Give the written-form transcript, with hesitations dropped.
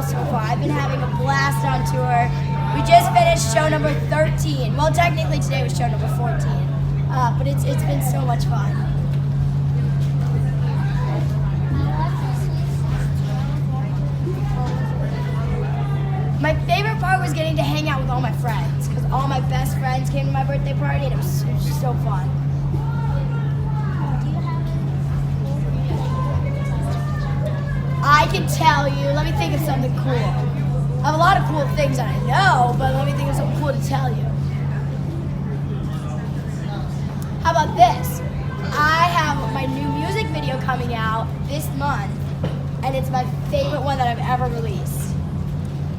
so far. I've been having a blast on tour. We just finished show number 13. Well, technically today was show number 14, but it's been so much fun. My favorite part was getting to hang out with all my friends, because all my best friends came to my birthday party, and it was so fun. I can tell you, let me think of something cool. I have a lot of cool things that I know, but let me think of something cool to tell you. How about this? I have my new music video coming out this month, and it's my favorite one that I've ever released.